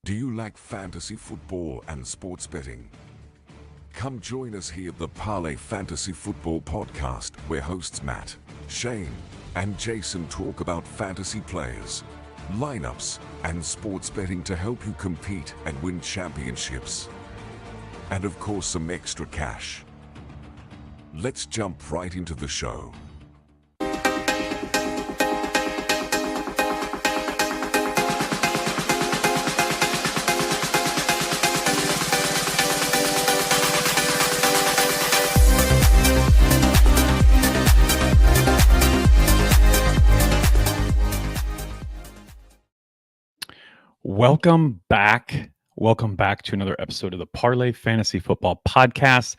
Do you like fantasy football and sports betting? Come join us here at the Parlay Fantasy Football Podcast, where hosts Matt, Shane, and Jason talk about fantasy players, lineups, and sports betting to help you compete and win championships. And of course, some extra cash. Let's jump right into the show. Welcome back. Welcome back to another episode of the Parlay Fantasy Football Podcast.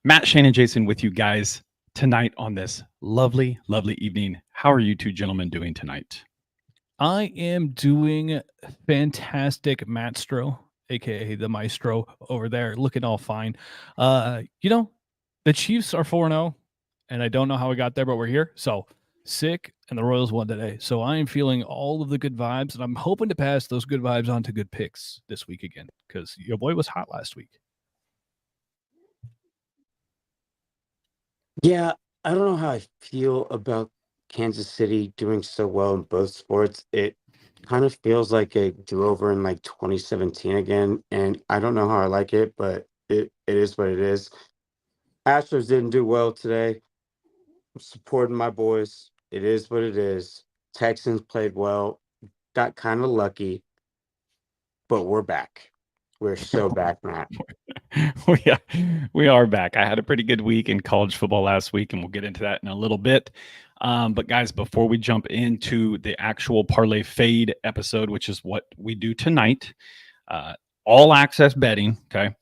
Matt, Shane, and Jason with you guys tonight on this lovely, lovely evening. How are you two gentlemen doing tonight? I am doing fantastic, Maestro, aka the Maestro over there, looking all fine. The Chiefs are 4-0, and I don't know how we got there, but we're here. So sick, and the Royals won today. So I am feeling all of the good vibes, and I'm hoping to pass those good vibes on to good picks this week again, because your boy was hot last week. Yeah, I don't know how I feel about Kansas City doing so well in both sports. It kind of feels like a do-over in like 2017 again, and I don't know how I like it, but it is what it is. Astros didn't do well today. I'm supporting my boys. It is what it is. Texans played well, got kind of lucky, but we're back. We're so back, Matt. we are back. I had a pretty good week in college football last week, and we'll get into that in a little bit. But guys, before we jump into the actual Parlay Fade episode, which is what we do tonight, all access betting, okay?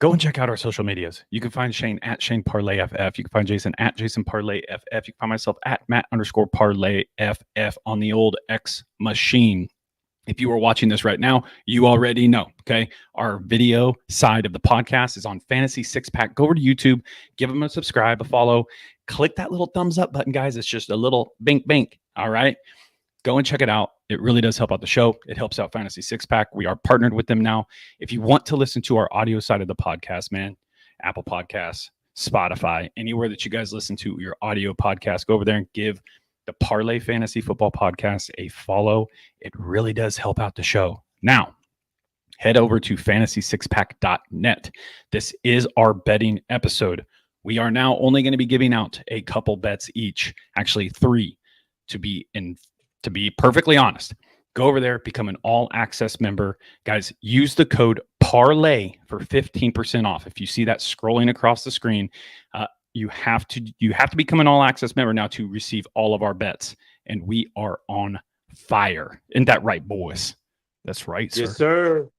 Go and check out our social medias. You can find Shane at Shane Parlay FF. You can find Jason at Jason Parlay FF. You can find myself at Matt_Parlay FF on the old X machine. If you are watching this right now, you already know, okay? Our video side of the podcast is on Fantasy Six Pack. Go over to YouTube, give them a subscribe, a follow, click that little thumbs up button, guys. It's just a little bink, bink, all right? Go and check it out. It really does help out the show. It helps out Fantasy Six Pack. We are partnered with them now. If you want to listen to our audio side of the podcast, man, Apple Podcasts, Spotify, anywhere that you guys listen to your audio podcast, go over there and give the Parlay Fantasy Football Podcast a follow. It really does help out the show. Now, head over to fantasy6pack.net. This is our betting episode. We are now only going to be giving out a couple bets each, actually 3 to be perfectly honest. Go over there, become an all access member. Guys, use the code parlay for 15% off. If you see that scrolling across the screen, you have to become an all access member now to receive all of our bets, and we are on fire. Isn't that right, boys? That's right, sir. Yes, sir.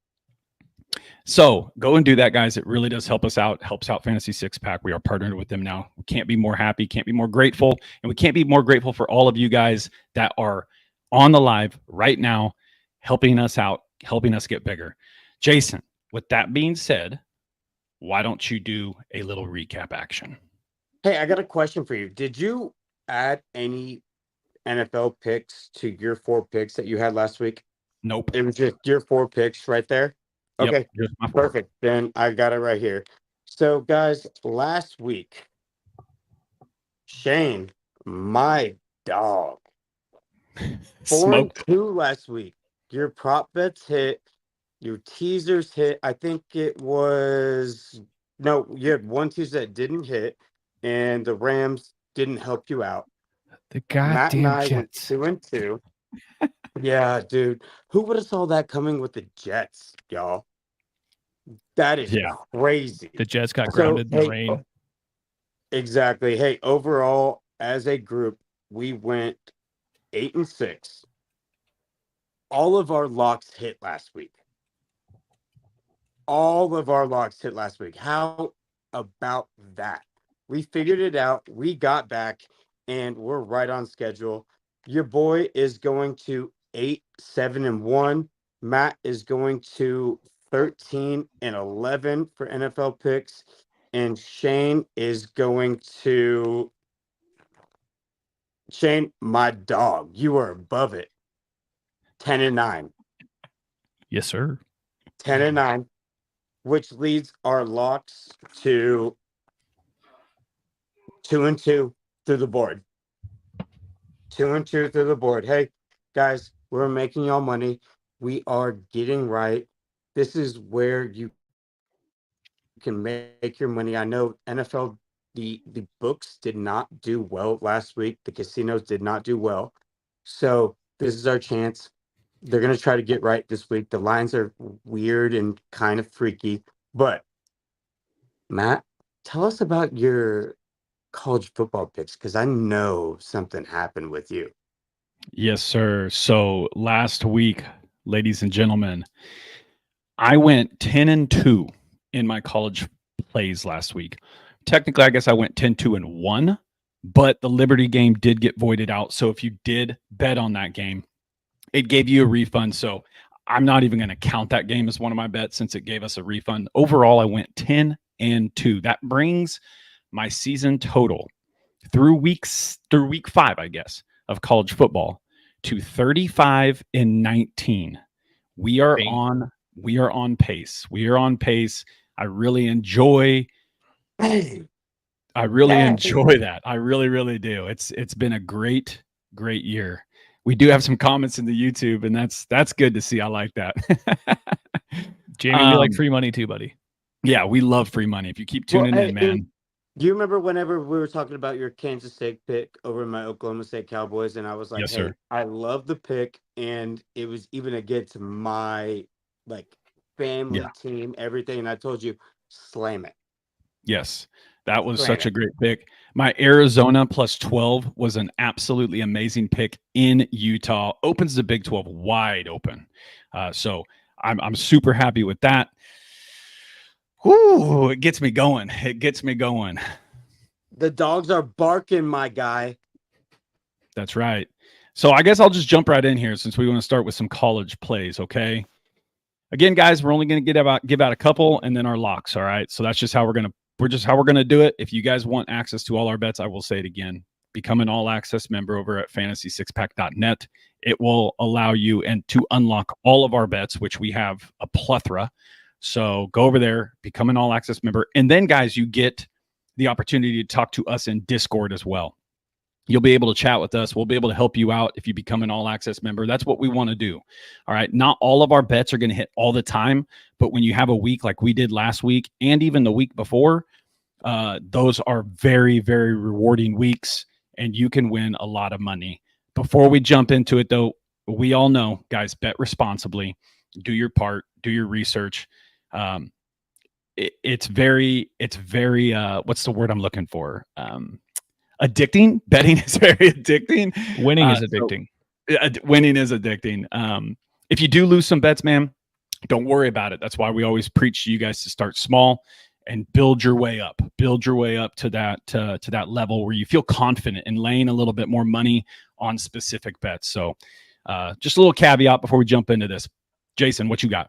So go and do that, guys. It really does help us out, helps out Fantasy Six Pack. We are partnered with them now. We can't be more happy, can't be more grateful, and we can't be more grateful for all of you guys that are on the live right now, helping us out, helping us get bigger. Jason, with that being said, why don't you do a little recap action? Hey, I got a question for you. Did you add any NFL picks to your 4 picks that you had last week? Nope. It was just your 4 picks right there? Yep, Okay, just my 4. perfect. Then I got it right here. So, guys, last week, Shane, my dog, 4-2 last week. Your prop bets hit. Your teasers hit. I think it was... No, you had one teaser that didn't hit, and the Rams didn't help you out. The Matt and goddamn I went Jets. 2-2. Yeah, dude. Who would have saw that coming with the Jets, y'all? That is crazy. The Jets got grounded in the rain. Exactly. Hey, overall, as a group, we went 8-6. All of our locks hit last week. How about that? We figured it out. We got back, and we're right on schedule. Your boy is going to 8-7-1. Matt is going to 13-11 for NFL picks, and Shane is going to... Shane, my dog, you are above it. 10-9. Yes, sir. 10-9, which leads our locks to 2-2 through the board. 2-2 through the board. Hey, guys, we're making y'all money. We are getting right. This is where you can make your money. I know NFL, the books did not do well last week. The casinos did not do well. So this is our chance. They're going to try to get right this week. The lines are weird and kind of freaky. But, Matt, tell us about your college football picks, because I know something happened with you. Yes, sir. So last week, ladies and gentlemen, I went 10-2 in my college plays last week. Technically, I guess I went 10-2-1, but the Liberty game did get voided out. So if you did bet on that game, it gave you a refund. So I'm not even going to count that game as one of my bets since it gave us a refund. Overall, I went 10-2. That brings my season total through week 5, I guess, of college football to 35-19. We are on pace. We are on pace. I really enjoy that. I really, really do. It's been a great year. We do have some comments in the YouTube, and that's good to see. I like that. Jamie, we like free money too, buddy. Yeah, we love free money. If you keep tuning in, man. Do you remember whenever we were talking about your Kansas State pick over my Oklahoma State Cowboys, and I was like, yes, hey, sir. I love the pick, and it was even against my family team, everything, and I told you, slam it. Yes, that was such a great pick. My Arizona plus 12 was an absolutely amazing pick in Utah. Opens the Big 12 wide open. So I'm super happy with that. Ooh, it gets me going. The dogs are barking, my guy. That's right. So I guess I'll just jump right in here since we want to start with some college plays, okay? Again, guys, we're only going to give out a couple and then our locks, all right? So that's just how we're going to do it. If you guys want access to all our bets, I will say it again. Become an all-access member over at fantasy6pack.net. It will allow you to unlock all of our bets, which we have a plethora. So go over there, become an all-access member. And then, guys, you get the opportunity to talk to us in Discord as well. You'll be able to chat with us. We'll be able to help you out if you become an all-access member. That's what we want to do. All right. Not all of our bets are going to hit all the time, but when you have a week like we did last week and even the week before, those are very, very rewarding weeks, and you can win a lot of money. Before we jump into it, though, we all know, guys, bet responsibly. Do your part. Do your research. It's very what's the word I'm looking for? Addicting. Betting is very addicting. Winning is addicting. Winning is addicting. If you do lose some bets, man, don't worry about it. That's why we always preach to you guys to start small and build your way up. Build your way up to that level where you feel confident in laying a little bit more money on specific bets. So just a little caveat before we jump into this. Jason, what you got?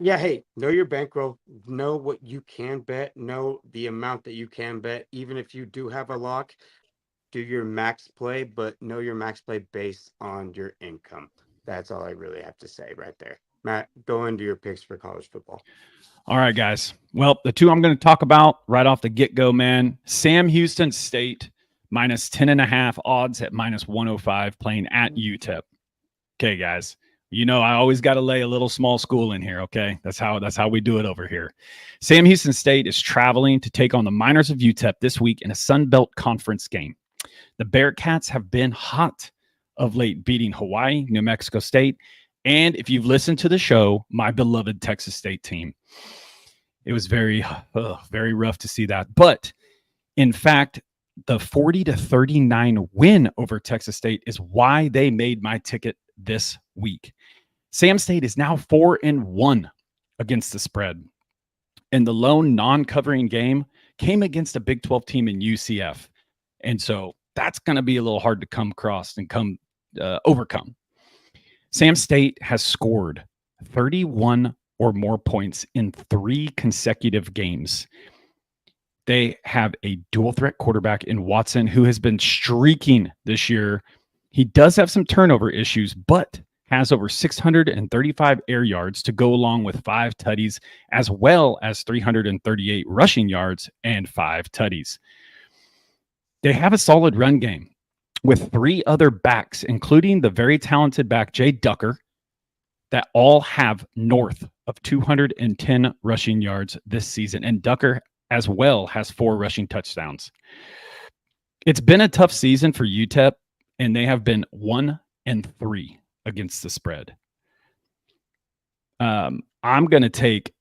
Yeah, hey, know your bankroll, know what you can bet, know the amount that you can bet. Even if you do have a lock, do your max play, but know your max play based on your income. That's all I really have to say right there. Matt, go into your picks for college football. All right, guys. Well, the two I'm going to talk about right off the get-go, man. Sam Houston State minus 10.5 odds at minus 105 playing at UTEP. Okay, guys. You know, I always got to lay a little small school in here, okay? That's how we do it over here. Sam Houston State is traveling to take on the Miners of UTEP this week in a Sun Belt Conference game. The Bearcats have been hot of late, beating Hawaii, New Mexico State, and if you've listened to the show, my beloved Texas State team. It was very rough to see that. But, in fact, the 40-39 win over Texas State is why they made my ticket this week. Sam State is now 4-1 against the spread. And the lone non-covering game came against a Big 12 team in UCF. And so that's going to be a little hard to come across and overcome. Sam State has scored 31 or more points in 3 consecutive games. They have a dual threat quarterback in Watson who has been streaking this year. He does have some turnover issues, but has over 635 air yards to go along with 5 tutties, as well as 338 rushing yards and 5 tutties. They have a solid run game with 3 other backs, including the very talented back Jay Ducker, that all have north of 210 rushing yards this season. And Ducker as well has 4 rushing touchdowns. It's been a tough season for UTEP, and they have been 1-3 against the spread. I'm going to take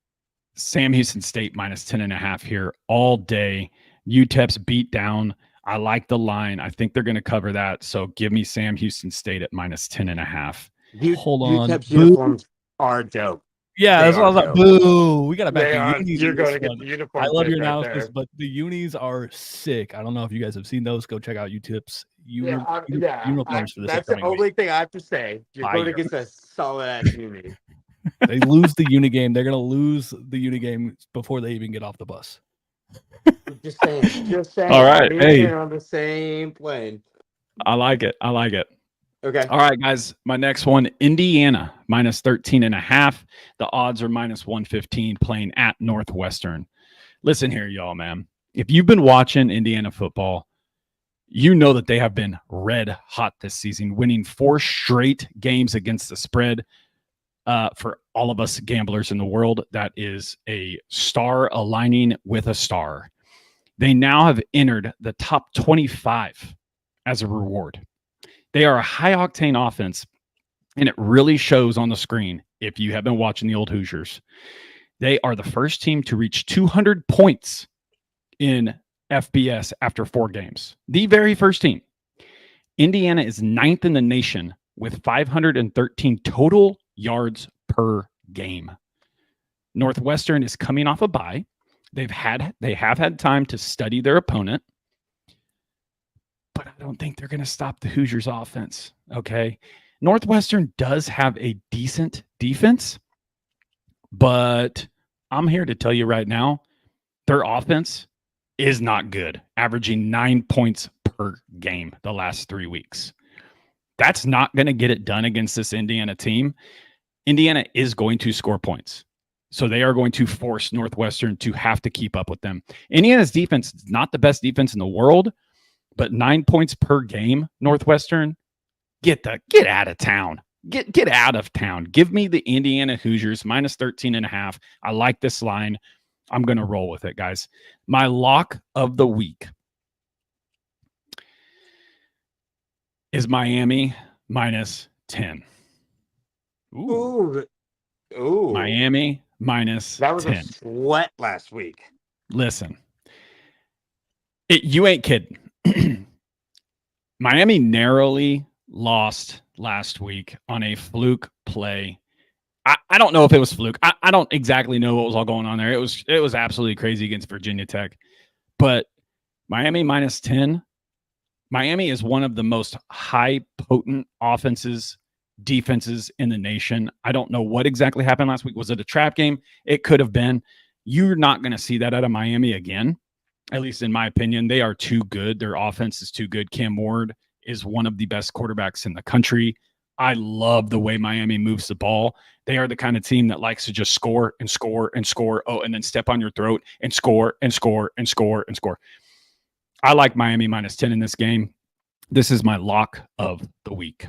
Sam Houston State minus 10.5 here all day. UTEP's beat down. I like the line. I think they're going to cover that. So give me Sam Houston State at minus 10.5. Hold on. UTEP's uniforms are dope. Yeah, that's what I was like. Boo! We got to back They the unis. You're in going this to get one. the uniform. I love your right analysis, there. but the unis are sick. I don't know if you guys have seen those. Go check out UTIP's uniforms for this That's the upcoming only week. thing I have to say. You're going to get a solid ass uni. They lose the uni game. They're going to lose the uni game before they even get off the bus. Just saying. Just saying. All right. Hey, on the same plane. I like it. I like it. Okay. All right, guys. My next one, Indiana, minus 13.5. The odds are minus 115 playing at Northwestern. Listen here, y'all, man. If you've been watching Indiana football, you know that they have been red hot this season, winning 4 straight games against the spread. For all of us gamblers in the world, that is a star aligning with a star. They now have entered the top 25 as a reward. They are a high-octane offense, and it really shows on the screen if you have been watching the old Hoosiers. They are the first team to reach 200 points in FBS after 4 games. The very first team. Indiana is 9th in the nation with 513 total yards per game. Northwestern is coming off a bye. They have had time to study their opponent. But I don't think they're going to stop the Hoosiers offense. Okay. Northwestern does have a decent defense, but I'm here to tell you right now, their offense is not good, averaging 9 points per game the last 3 weeks. That's not going to get it done against this Indiana team. Indiana is going to score points. So they are going to force Northwestern to have to keep up with them. Indiana's defense is not the best defense in the world, but 9 points per game, Northwestern, get out of town. Get out of town. Give me the Indiana Hoosiers minus 13.5. I like this line. I'm going to roll with it, guys. My lock of the week is Miami minus 10. Ooh. Miami minus 10. That was a sweat last week. Listen, you ain't kidding. Miami narrowly lost last week on a fluke play. I don't know if it was fluke. I don't exactly know what was all going on there. It was absolutely crazy against Virginia Tech. But Miami minus 10. Miami is one of the most high potent defenses in the nation. I don't know what exactly happened last week. Was it a trap game? It could have been. You're not going to see that out of Miami again. At least in my opinion, they are too good. Their offense is too good. Cam Ward is one of the best quarterbacks in the country. I love the way Miami moves the ball. They are the kind of team that likes to just score and score and score. Oh, and then step on your throat and score and score and score and score. I like Miami minus 10 in this game. This is my lock of the week.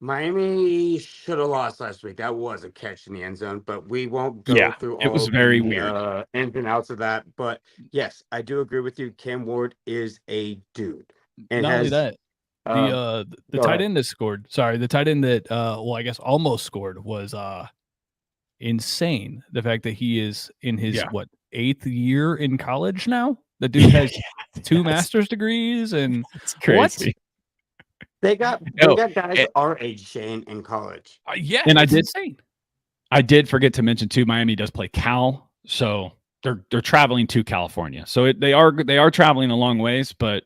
Miami should have lost last week. That was a catch in the end zone, but we won't go through all the ins and outs of that. But yes, I do agree with you. Cam Ward is a dude. And not only that, the tight end that scored. Sorry, the tight end that I guess almost scored was insane. The fact that he is in his 8th year in college now. The dude has 2 master's degrees, and it's crazy. What? They got guys our age, Shane, in college. And I did forget to mention too. Miami does play Cal, so they're traveling to California. So they are traveling a long ways, but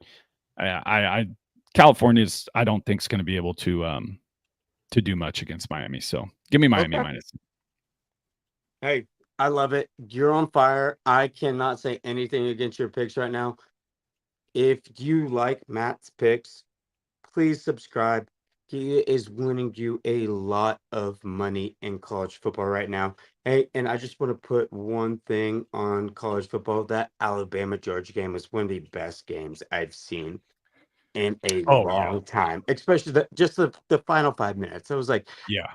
California's I don't think is going to be able to do much against Miami. So give me Miami minus. Hey, I love it. You're on fire. I cannot say anything against your picks right now. If you like Matt's picks, please subscribe. He is winning you a lot of money in college football right now. Hey, and I just want to put one thing on college football. That Alabama-Georgia game was one of the best games I've seen in a Oh, yeah. long time, especially the final 5 minutes. I was like, Yeah.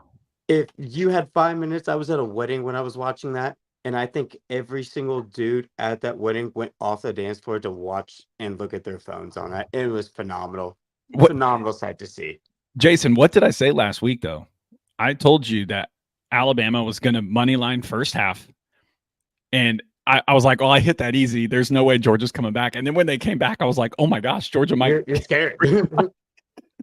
if you had 5 minutes, I was at a wedding when I was watching that, and I think every single dude at that wedding went off the dance floor to watch and look at their phones on that. It was phenomenal. What, Phenomenal sight to see. Jason, what did I say last week, though? I told you that Alabama was going to money line first half. And I was like, oh, I hit that easy. There's no way Georgia's coming back. And then when they came back, I was like, oh my gosh, Georgia might. You're scared.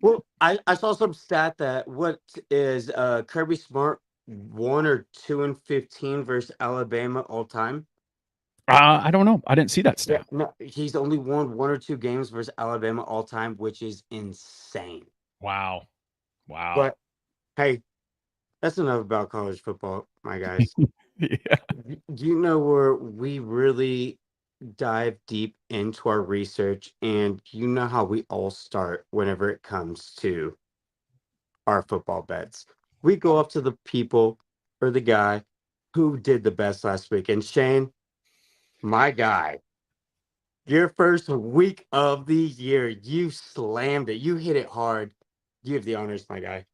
Well, I saw some stat that what is Kirby Smart 1 or 2 and 15 versus Alabama all time? I don't know. I didn't see that Yeah, stat. no, he's only won 1 or 2 games versus Alabama all time, which is insane. Wow. But hey, that's enough about college football, my guys. Yeah. You know where we really dive deep into our research, and you know how we all start whenever it comes to our football bets. We go up to the people or the guy who did the best last week. And Shane, my guy, your first week of the year, you slammed it. You hit it hard. You have the honors, my guy.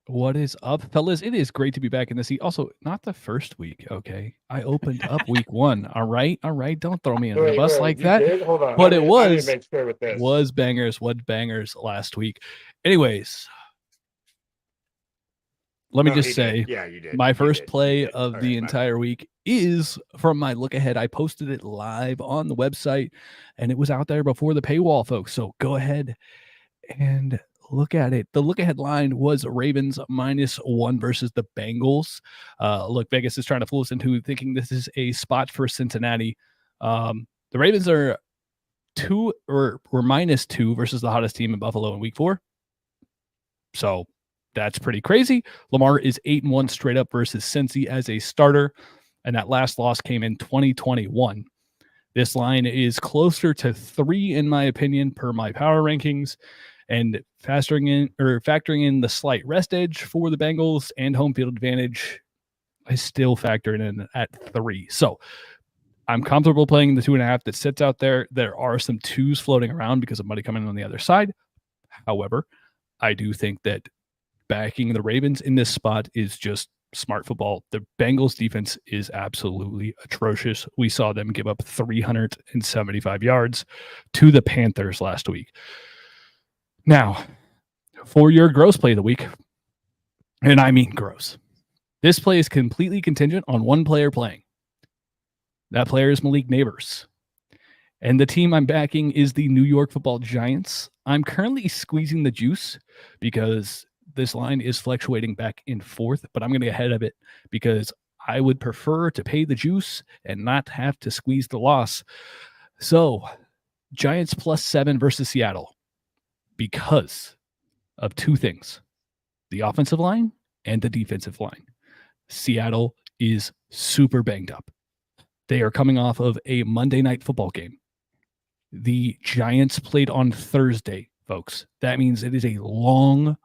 What is up, fellas? It is great to be back in the seat. Also, not the first week, okay? I opened up week 1. All right. Don't throw me under the bus like that. Did? Hold on. But I it need was to make sure with this. was bangers last week. Anyways, let me No, just he say, did. Yeah, you did. my You first did. You play did. of All the right, entire week is from my look ahead. I posted it live on the website, and it was out there before the paywall, folks. So go ahead and look at it. The look ahead line was Ravens -1 versus the Bengals. Look, Vegas is trying to fool us into thinking this is a spot for Cincinnati. The Ravens are were -2 versus the hottest team in Buffalo in week 4. So that's pretty crazy. Lamar is 8-1 straight up versus Cincy as a starter, and that last loss came in 2021. This line is closer to 3, in my opinion, per my power rankings. And factoring in the slight rest edge for the Bengals and home field advantage, I still factor it in at 3. So I'm comfortable playing the 2.5 that sits out there. There are some 2s floating around because of money coming on the other side. However, I do think that backing the Ravens in this spot is just smart football. The Bengals defense is absolutely atrocious. We saw them give up 375 yards to the Panthers last week. Now, for your gross play of the week, and I mean gross, this play is completely contingent on one player playing. That player is Malik Neighbors. And the team I'm backing is the New York Football Giants. I'm currently squeezing the juice because this line is fluctuating back and forth, but I'm going to get ahead of it because I would prefer to pay the juice and not have to squeeze the loss. So, Giants +7 versus Seattle because of 2 things: the offensive line and the defensive line. Seattle is super banged up. They are coming off of a Monday night football game. The Giants played on Thursday, folks. That means it is a long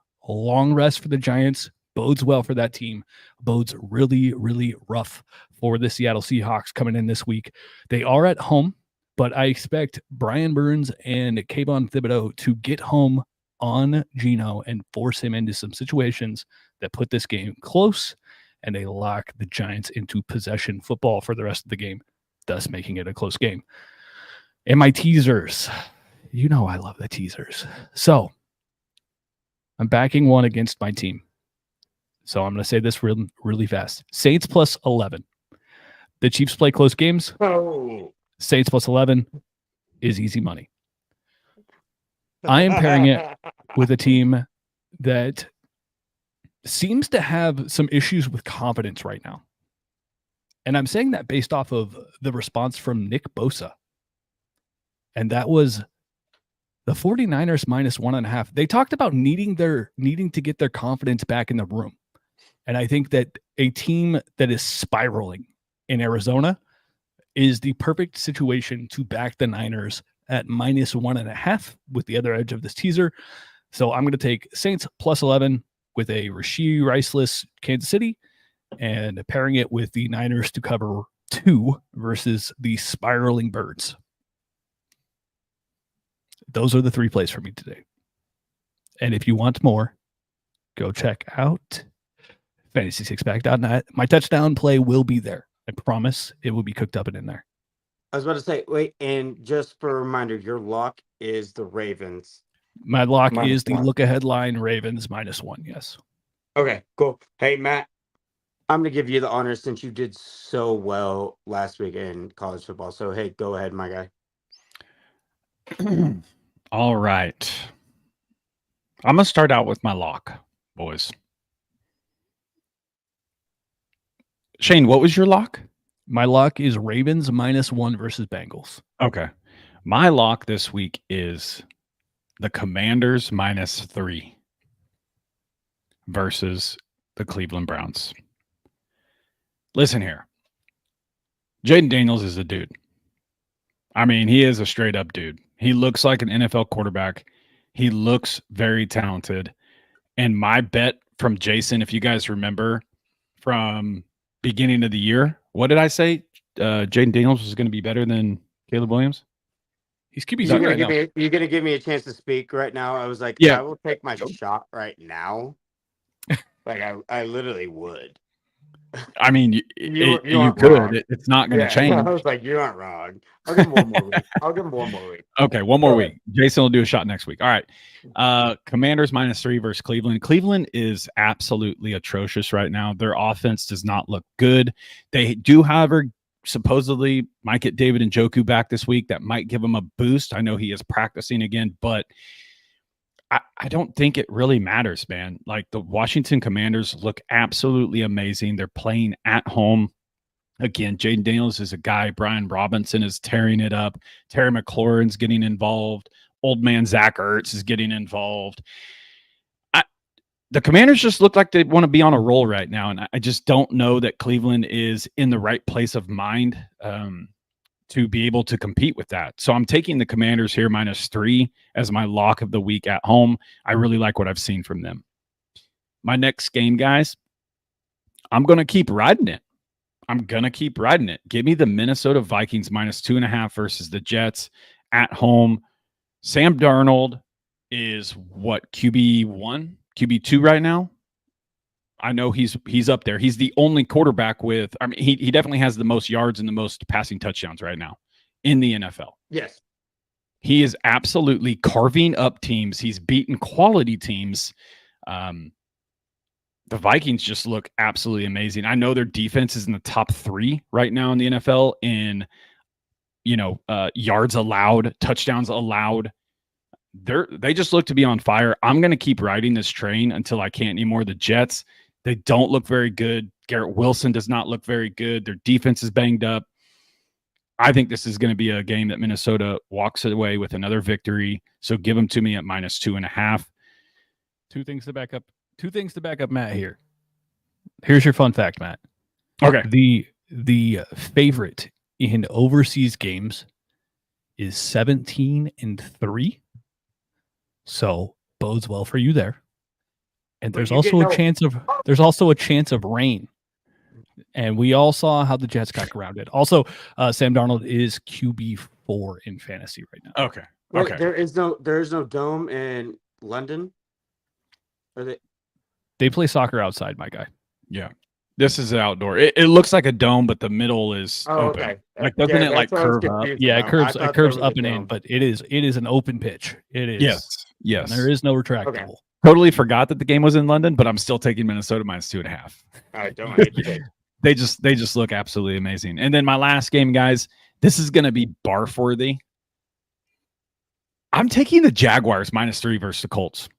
rest for the Giants. Bodes well for that team. Bodes really rough for the Seattle Seahawks coming in this week. They are at home, but I expect Brian Burns and Kayvon Thibodeau to get home on Geno and force him into some situations that put this game close, and they lock the Giants into possession football for the rest of the game, thus making it a close game. And my teasers, you know I love the teasers. So I'm backing one against my team. So I'm going to say this really fast. Saints +11. The Chiefs play close games. Oh. Saints +11 is easy money. I am pairing it with a team that seems to have some issues with confidence right now. And I'm saying that based off of the response from Nick Bosa. And that was the 49ers -1.5. They talked about needing to get their confidence back in the room. And I think that a team that is spiraling in Arizona is the perfect situation to back the Niners at -1.5 with the other edge of this teaser. So I'm going to take Saints plus 11 with a Rashee Riceless Kansas City and pairing it with the Niners to cover 2 versus the spiraling Birds. Those are the 3 plays for me today. And if you want more, go check out fantasy6pack.net. My touchdown play will be there. I promise it will be cooked up and in there. I was about to say, wait, and just for a reminder, your lock is the Ravens. My lock Minus is the 1. look-ahead line Ravens -1, yes. Okay, cool. Hey, Matt, I'm going to give you the honor since you did so well last week in college football. So, hey, go ahead, my guy. All right. I'm going to start out with my lock, boys. Shane, what was your lock? My lock is Ravens -1 versus Bengals. Okay. My lock this week is the Commanders -3 versus the Cleveland Browns. Listen here. Jaden Daniels is a dude. I mean, he is a straight up dude. He looks like an NFL quarterback. He looks very talented. And my bet from Jason, if you guys remember from beginning of the year, what did I say? Jaden Daniels was going to be better than Caleb Williams? He's QB2 You're right now. going to give me a chance to speak right now. I was like, Yeah. I will take my shot right now. Like, I literally would. I mean, You you aren't could. wrong. It's not going to Yeah, change. I was like, you aren't wrong. I'll give him one more week. Okay, one more Go week. Jason will do a shot next week. All right. Commanders -3 versus Cleveland. Cleveland is absolutely atrocious right now. Their offense does not look good. They do, however, supposedly might get David Njoku back this week. That might give him a boost. I know he is practicing again, but I don't think it really matters, man. Like, the Washington Commanders look absolutely amazing. They're playing at home. Again, Jaden Daniels is a guy. Brian Robinson is tearing it up. Terry McLaurin's getting involved. Old man Zach Ertz is getting involved. The Commanders just look like they want to be on a roll right now, and I just don't know that Cleveland is in the right place of mind to be able to compete with that. So I'm taking the Commanders here -3 as my lock of the week at home. I really like what I've seen from them. My next game, guys, I'm going to keep riding it. Give me the Minnesota Vikings -2.5 versus the Jets at home. Sam Darnold is what, QB1, QB2 right now? I know he's up there. He's the only quarterback with, I mean, he definitely has the most yards and the most passing touchdowns right now in the NFL. Yes. He is absolutely carving up teams. He's beaten quality teams. The Vikings just look absolutely amazing. I know their defense is in the top 3 right now in the NFL in, yards allowed, touchdowns allowed. They just look to be on fire. I'm going to keep riding this train until I can't anymore. The Jets, they don't look very good. Garrett Wilson does not look very good. Their defense is banged up. I think this is going to be a game that Minnesota walks away with another victory. So give them to me at -2.5. Two things to back up Matt here. Here's your fun fact, Matt. Okay. The favorite in overseas games is 17-3. So bodes well for you there. And there's also a chance of rain. And we all saw how the Jets got grounded. Also, Sam Darnold is QB4 in fantasy right now. Okay. Wait, Okay. there is no dome in London. They play soccer outside, my guy. Yeah. This is outdoor. It looks like a dome, but the middle is open. Okay. Like, doesn't it like curve up? Yeah, it curves up and in, but it is an open pitch. It is. Yes. And there is no retractable. Okay. Totally forgot that the game was in London, but I'm still taking Minnesota -2.5. All right, don't worry. They just look absolutely amazing. And then my last game, guys, this is going to be barf-worthy. I'm taking the Jaguars -3 versus the Colts.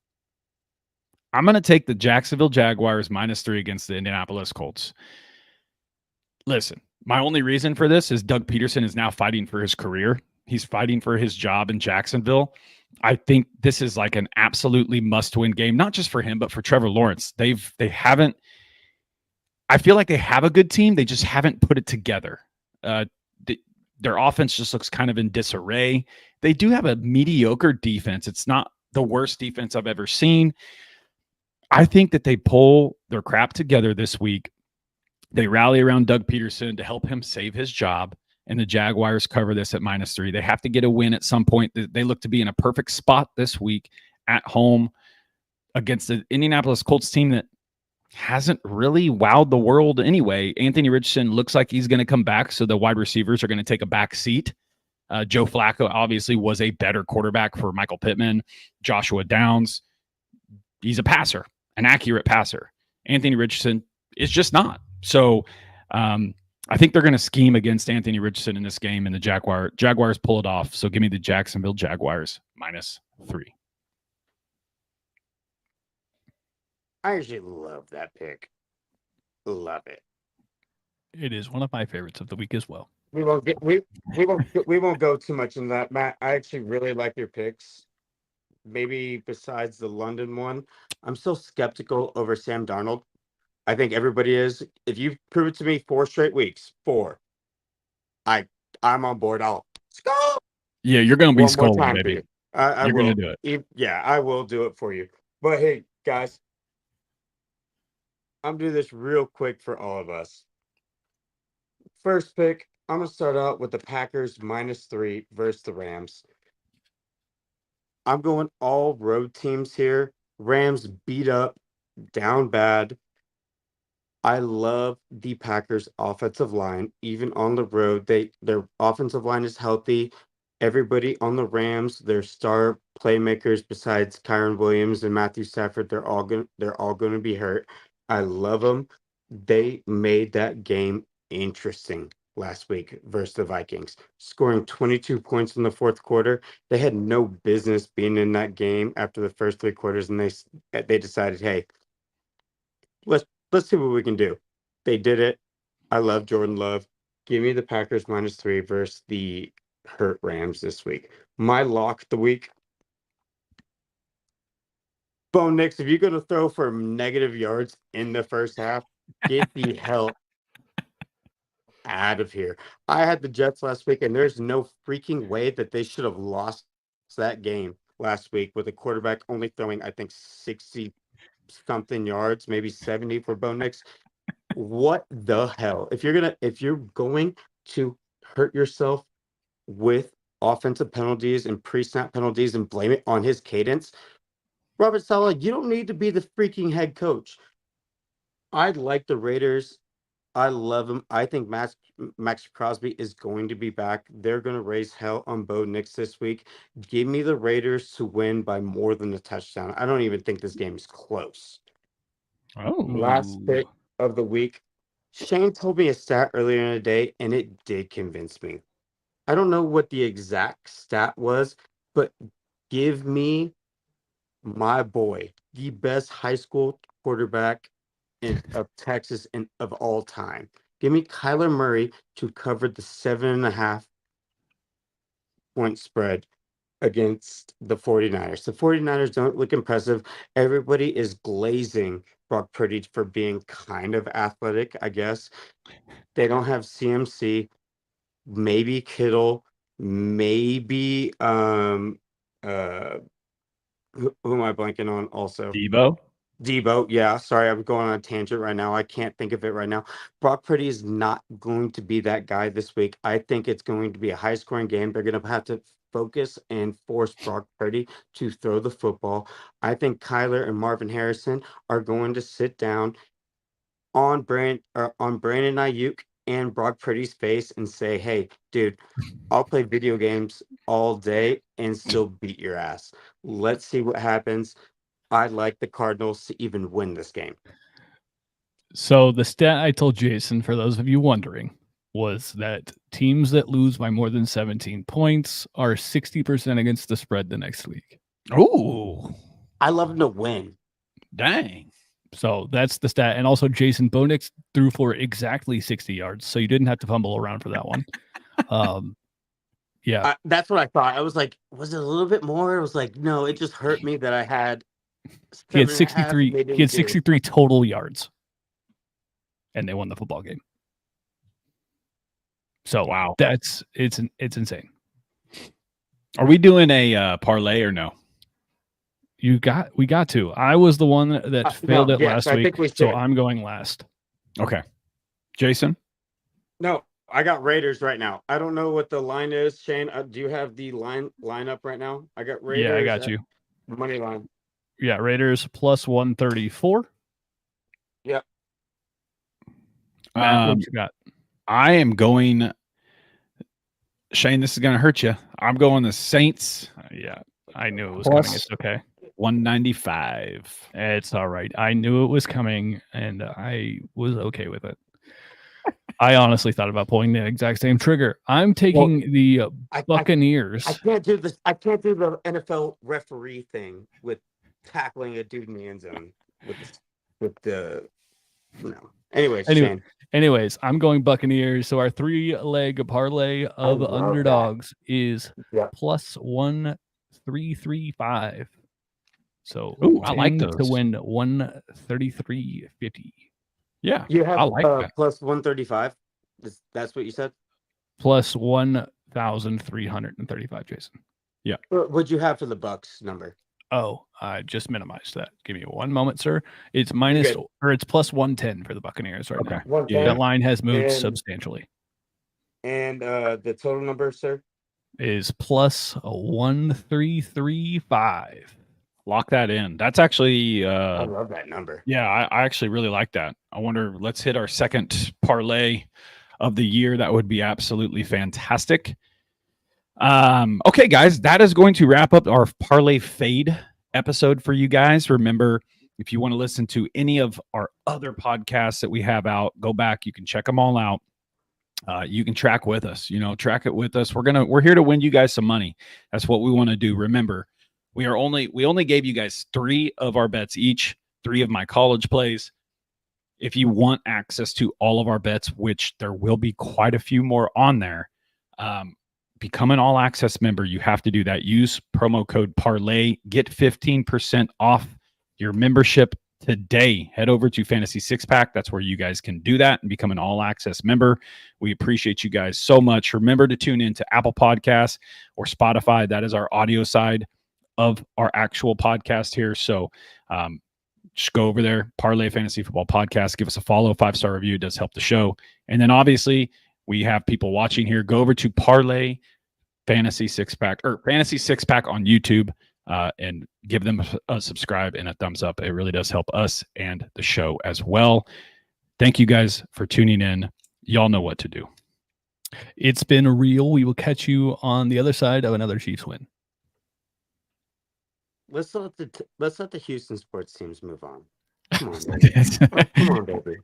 I'm going to take the Jacksonville Jaguars -3 against the Indianapolis Colts. Listen, my only reason for this is Doug Peterson is now fighting for his career. He's fighting for his job in Jacksonville. I think this is like an absolutely must-win game, not just for him, but for Trevor Lawrence. They haven't. I feel like they have a good team. They just haven't put it together. Their offense just looks kind of in disarray. They do have a mediocre defense. It's not the worst defense I've ever seen. I think that they pull their crap together this week. They rally around Doug Peterson to help him save his job, and the Jaguars cover this at -3. They have to get a win at some point. They look to be in a perfect spot this week at home against the Indianapolis Colts team that hasn't really wowed the world anyway. Anthony Richardson looks like he's going to come back, so the wide receivers are going to take a back seat. Joe Flacco obviously was a better quarterback for Michael Pittman. Joshua Downs, he's a passer, an accurate passer. Anthony Richardson is just not. So I think they're going to scheme against Anthony Richardson in this game, and the Jaguars pull it off. So give me the Jacksonville Jaguars -3. I actually love that pick. Love it. It is one of my favorites of the week as well. We won't go too much in that, Matt. I actually really like your picks. Maybe besides the London one, I'm still skeptical over Sam Darnold. I think everybody is. If you prove it to me 4 straight weeks, 4, I'm on board. Let's go. Yeah, you're going to be One more scolding, time for baby. you. I You're will going to do it. Yeah, I will do it for you. But hey, guys, I'm doing this real quick for all of us. First pick, I'm going to start out with the Packers -3 versus the Rams. I'm going all road teams here. Rams beat up, down bad. I love the Packers offensive line. Even on the road, their offensive line is healthy. Everybody on the Rams, their star playmakers besides Kyron Williams and Matthew Stafford, they're all going to be hurt. I love them. They made that game interesting last week versus the Vikings, scoring 22 points in the fourth quarter. They had no business being in that game after the first 3 quarters, and they decided, hey, let's see what we can do. They did it. I love Jordan Love. Give me the Packers -3 versus the hurt Rams this week. My lock of the week. Bo Nix, if you're going to throw for negative yards in the first half, get the hell out of here. I had the Jets last week, and there's no freaking way that they should have lost that game last week with a quarterback only throwing, I think, 60 something yards, maybe 70 for Bo Nix. What the hell? If you're going to hurt yourself with offensive penalties and pre-snap penalties and blame it on his cadence, Robert Saleh, you don't need to be the freaking head coach. I like the Raiders. I love him. I think Max Crosby is going to be back. They're going to raise hell on Bo Nix this week. Give me the Raiders to win by more than a touchdown. I don't even think this game is close. Oh, Last pick of the week. Shane told me a stat earlier in the day, and it did convince me. I don't know what the exact stat was, but give me my boy, the best high school quarterback of Texas and of all time. Give me Kyler Murray to cover the 7.5 point spread against the 49ers. The 49ers don't look impressive. Everybody is glazing Brock Purdy for being kind of athletic, I guess. They don't have CMC, maybe Kittle, maybe who am I blanking on also? Debo, yeah. Sorry, I'm going on a tangent right now. I can't think of it right now. Brock Purdy is not going to be that guy this week. I think it's going to be a high-scoring game. They're going to have to focus and force Brock Purdy to throw the football. I think Kyler and Marvin Harrison are going to sit down on Brandon Ayuk and Brock Purdy's face and say, "Hey, dude, I'll play video games all day and still beat your ass. Let's see what happens." I like the Cardinals to even win this game. So the stat I told Jason, for those of you wondering, was that teams that lose by more than 17 points are 60% against the spread the next week. Oh, I love them to win. dang. So that's the stat. And also Jason Bo Nix threw for exactly 60 yards. So you didn't have to fumble around for that one. Yeah. That's what I thought. I was like, was it a little bit more? It was like, no, it just hurt me that I had He had 7.5. 63. He had 63 total yards, and they won the football game. So wow, it's insane. Are we doing a parlay or no? We got to. I was the one that failed it last I week, think we so should. I'm going last. Okay. Jason? No, I got Raiders right now. I don't know what the line is. Shane, do you have the line up right now? I got Raiders. Yeah, I got you. Money line. Yeah, Raiders plus 134. Yep. Matt, what you got? I am going. Shane, this is going to hurt you. I'm going the Saints. Yeah, I knew it was Plus- coming. It's okay. 195. It's all right. I knew it was coming, and I was okay with it. I honestly thought about pulling the exact same trigger. I'm taking the Buccaneers. I can't do this. I can't do the NFL referee thing with tackling a dude in the end zone with the no. Anyways, I'm going Buccaneers. So our 3-leg parlay of underdogs is plus 1,335. So I like to those. win 133.50. Yeah, you have I like that. plus 135. That's what you said. Plus 1,335, Jason. Yeah. What'd you have for the Bucks number? Oh, I just minimized that. Give me one moment, sir. It's it's plus 110 for the Buccaneers right now. That line has moved substantially. And the total number, sir, is plus 1,335. Lock that in. That's actually I love that number. Yeah, I actually really like that. I wonder, let's hit our second parlay of the year. That would be absolutely fantastic. Okay, guys, that is going to wrap up our parlay fade episode for you guys. Remember, if you want to listen to any of our other podcasts that we have out, go back. You can check them all out. You can track with us. Track it with us. We're here to win you guys some money. That's what we want to do. Remember, we only gave you guys 3 of our bets each, 3 of my college plays. If you want access to all of our bets, which there will be quite a few more on there, become an all access member. You have to do that. Use promo code parlay, get 15% off your membership today. Head over to Fantasy Six Pack. That's where you guys can do that and become an all access member. We appreciate you guys so much. Remember to tune in to Apple Podcasts or Spotify. That is our audio side of our actual podcast here. So just go over there, Parlay Fantasy Football Podcast. Give us a follow, 5-star review. It does help the show. And then obviously we have people watching here. Go over to Parlay Fantasy Six Pack or Fantasy Six Pack on YouTube and give them a subscribe and a thumbs up. It really does help us and the show as well. Thank you guys for tuning in. Y'all know what to do. It's been real. We will catch you on the other side of another Chiefs win. Let's let the Houston sports teams move on. Come on, baby. Come on, baby.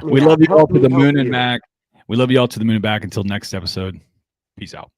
We love you all to the moon and back. We love you all to the moon and back. Until next episode. Peace out.